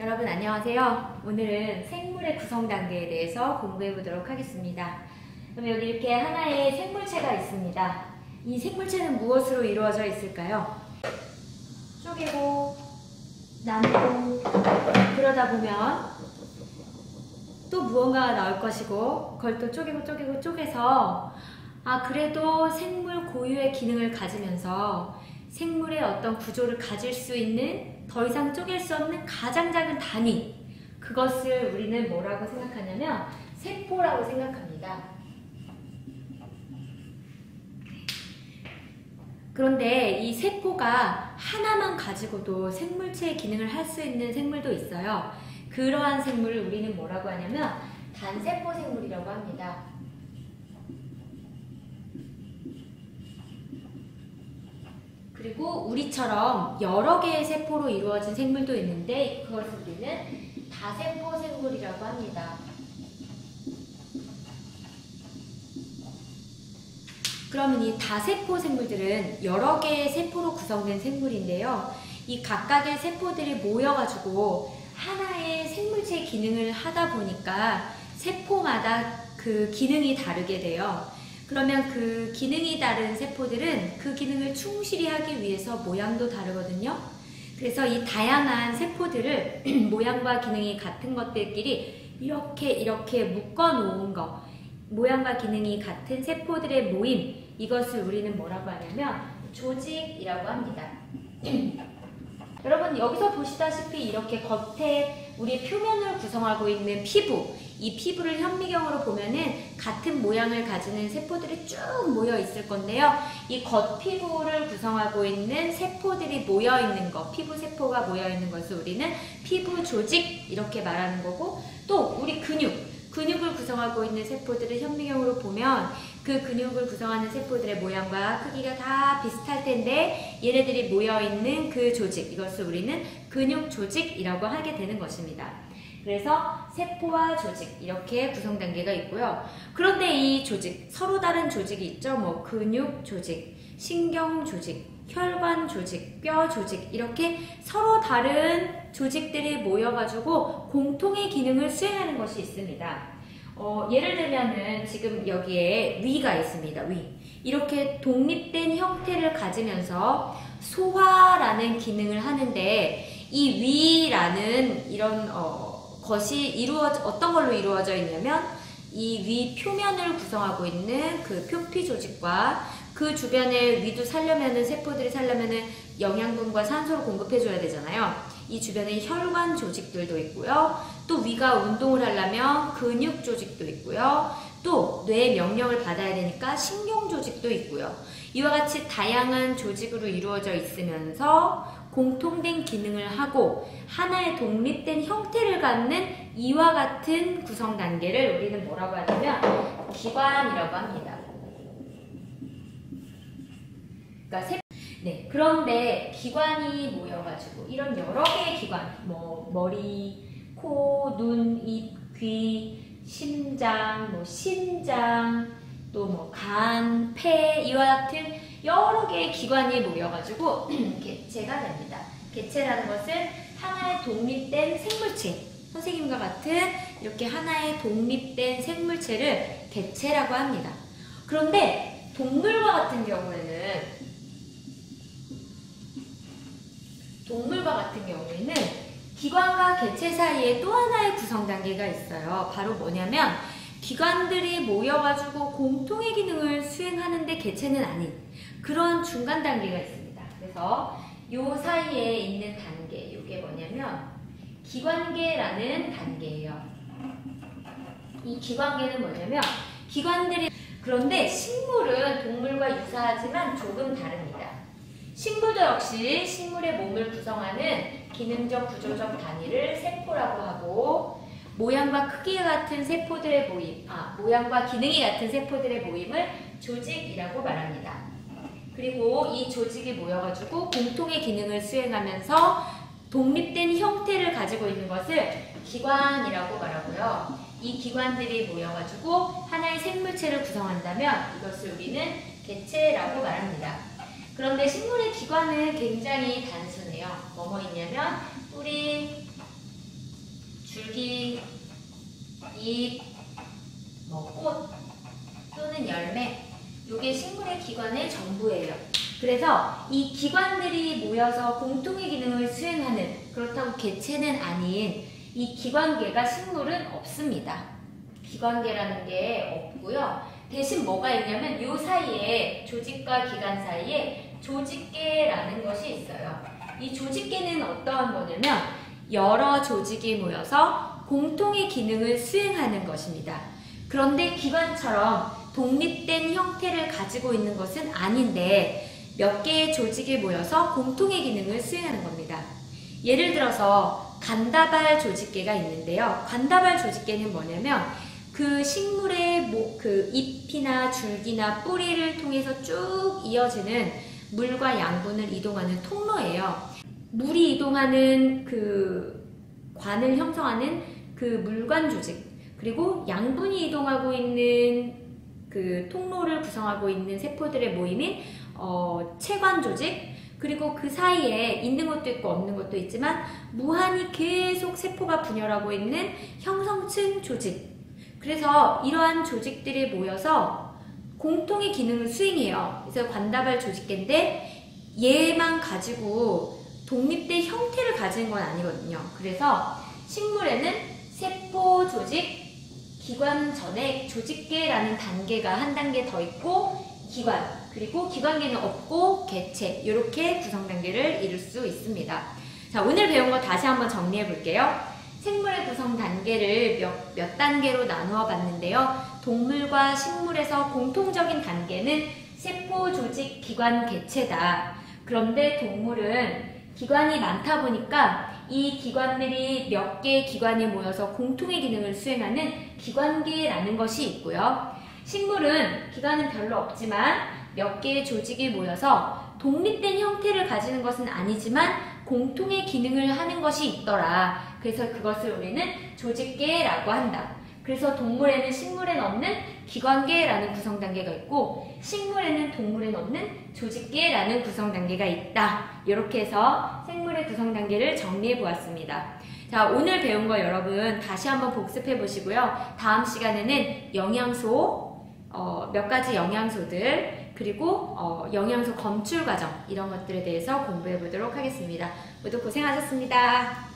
여러분 안녕하세요. 오늘은 생물의 구성 단계에 대해서 공부해 보도록 하겠습니다. 그럼 여기 이렇게 하나의 생물체가 있습니다. 이 생물체는 무엇으로 이루어져 있을까요? 쪼개고 나누고 그러다 보면 또 무언가가 나올 것이고 그걸 또 쪼개서 그래도 생물 고유의 기능을 가지면서 생물의 어떤 구조를 가질 수 있는 더 이상 쪼갤 수 없는 가장 작은 단위, 그것을 우리는 뭐라고 생각하냐면 세포라고 생각합니다. 그런데 이 세포가 하나만 가지고도 생물체의 기능을 할 수 있는 생물도 있어요. 그러한 생물을 우리는 뭐라고 하냐면 단세포 생물이라고 합니다. 그리고 우리처럼 여러 개의 세포로 이루어진 생물도 있는데 그것을 우리는 다세포 생물이라고 합니다. 그러면 이 다세포 생물들은 여러 개의 세포로 구성된 생물인데요. 이 각각의 세포들이 모여가지고 하나의 생물체의 기능을 하다 보니까 세포마다 그 기능이 다르게 돼요. 그러면 그 기능이 다른 세포들은 그 기능을 충실히 하기 위해서 모양도 다르거든요. 그래서 이 다양한 세포들을 모양과 기능이 같은 것들끼리 이렇게 묶어 놓은 거, 모양과 기능이 같은 세포들의 모임, 이것을 우리는 뭐라고 하냐면 조직이라고 합니다. 여러분 여기서 보시다시피 이렇게 겉에 우리 표면을 구성하고 있는 피부, 이 피부를 현미경으로 보면은 같은 모양을 가지는 세포들이 쭉 모여 있을 건데요. 이 겉피부를 구성하고 있는 세포들이 모여 있는 것, 피부 세포가 모여 있는 것을 우리는 피부 조직 이렇게 말하는 거고, 또 우리 근육을 구성하고 있는 세포들을 현미경으로 보면 그 근육을 구성하는 세포들의 모양과 크기가 다 비슷할 텐데 얘네들이 모여있는 그 조직, 이것을 우리는 근육 조직이라고 하게 되는 것입니다. 그래서 세포와 조직 이렇게 구성 단계가 있고요. 그런데 이 조직, 서로 다른 조직이 있죠. 뭐 근육 조직, 신경 조직, 혈관 조직, 뼈 조직, 이렇게 서로 다른 조직들이 모여가지고 공통의 기능을 수행하는 것이 있습니다. 예를 들면은 지금 여기에 위가 있습니다. 위. 이렇게 독립된 형태를 가지면서 소화라는 기능을 하는데 이 위라는 이런 것이 어떤 걸로 이루어져 있냐면 이 위 표면을 구성하고 있는 그 표피 조직과 그 주변에 위도 살려면은 세포들이 살려면은 영양분과 산소를 공급해줘야 되잖아요. 이 주변에 혈관 조직들도 있고요. 또 위가 운동을 하려면 근육 조직도 있고요. 또 뇌의 명령을 받아야 되니까 신경 조직도 있고요. 이와 같이 다양한 조직으로 이루어져 있으면서 공통된 기능을 하고 하나의 독립된 형태를 갖는 이와 같은 구성 단계를 우리는 뭐라고 하냐면 기관이라고 합니다. 그러니까 그런데 기관이 모여가지고 이런 여러 개의 기관, 뭐 머리, 코, 눈, 입, 귀, 심장, 뭐 신장, 또 뭐 간, 폐, 이와 같은 여러 개의 기관이 모여가지고 개체가 됩니다. 개체라는 것은 하나의 독립된 생물체, 선생님과 같은 이렇게 하나의 독립된 생물체를 개체라고 합니다. 그런데 동물과 같은 경우에는 기관과 개체 사이에 또 하나의 구성 단계가 있어요. 바로 뭐냐면 기관들이 모여가지고 공통의 기능을 수행하는데 개체는 아닌 그런 중간 단계가 있습니다. 그래서 요 사이에 있는 단계, 이게 뭐냐면 기관계라는 단계예요. 이 기관계는 뭐냐면 그런데 식물은 동물과 유사하지만 조금 다릅니다. 식물도 역시 식물의 몸을 구성하는 기능적 구조적 단위를 세포라고 하고, 모양과 크기가 같은 세포들의 모임, 모양과 기능이 같은 세포들의 모임을 조직이라고 말합니다. 그리고 이 조직이 모여가지고 공통의 기능을 수행하면서 독립된 형태를 가지고 있는 것을 기관이라고 말하고요. 이 기관들이 모여가지고 하나의 생물체를 구성한다면 이것을 우리는 개체라고 말합니다. 그런데 식물의 기관은 굉장히 단순해요. 뭐뭐 있냐면 뿌리, 잎, 꽃 또는 열매, 이게 식물의 기관의 전부예요. 그래서 이 기관들이 모여서 공통의 기능을 수행하는, 그렇다고 개체는 아닌 이 기관계가 식물은 없습니다. 기관계라는 게 없고요. 대신 뭐가 있냐면 이 사이에, 조직과 기관 사이에 조직계라는 것이 있어요. 이 조직계는 어떠한 거냐면 여러 조직이 모여서 공통의 기능을 수행하는 것입니다. 그런데 기관처럼 독립된 형태를 가지고 있는 것은 아닌데 몇 개의 조직이 모여서 공통의 기능을 수행하는 겁니다. 예를 들어서 간다발 조직계가 있는데요. 간다발 조직계는 뭐냐면 그 식물의 그 잎이나 줄기나 뿌리를 통해서 쭉 이어지는 물과 양분을 이동하는 통로예요. 물이 이동하는 그 관을 형성하는 그 물관 조직, 그리고 양분이 이동하고 있는 그 통로를 구성하고 있는 세포들의 모임인 체관 조직, 그리고 그 사이에 있는 것도 있고 없는 것도 있지만 무한히 계속 세포가 분열하고 있는 형성층 조직. 그래서 이러한 조직들이 모여서 공통의 기능을 수행해요. 그래서 관다발 조직계인데 얘만 가지고 독립된 형태를 가진 건 아니거든요. 그래서 식물에는 세포 조직, 기관 전에 조직계라는 단계가 한 단계 더 있고, 기관, 그리고 기관계는 없고 개체, 이렇게 구성 단계를 이룰 수 있습니다. 자, 오늘 배운 거 다시 한번 정리해 볼게요. 생물의 구성 단계를 몇 단계로 나누어 봤는데요. 동물과 식물에서 공통적인 단계는 세포, 조직, 기관, 개체다. 그런데 동물은 기관이 많다 보니까 이 기관들이 몇 개의 기관이 모여서 공통의 기능을 수행하는 기관계라는 것이 있고요. 식물은 기관은 별로 없지만 몇 개의 조직이 모여서 독립된 형태를 가지는 것은 아니지만 공통의 기능을 하는 것이 있더라. 그래서 그것을 우리는 조직계라고 한다. 그래서 동물에는 식물엔 없는 기관계라는 구성 단계가 있고, 식물에는 동물엔 없는 조직계라는 구성 단계가 있다. 이렇게 해서 생물의 구성 단계를 정리해 보았습니다. 자, 오늘 배운 거 여러분 다시 한번 복습해 보시고요. 다음 시간에는 영양소, 몇 가지 영양소들, 그리고 영양소 검출 과정, 이런 것들에 대해서 공부해 보도록 하겠습니다. 모두 고생하셨습니다.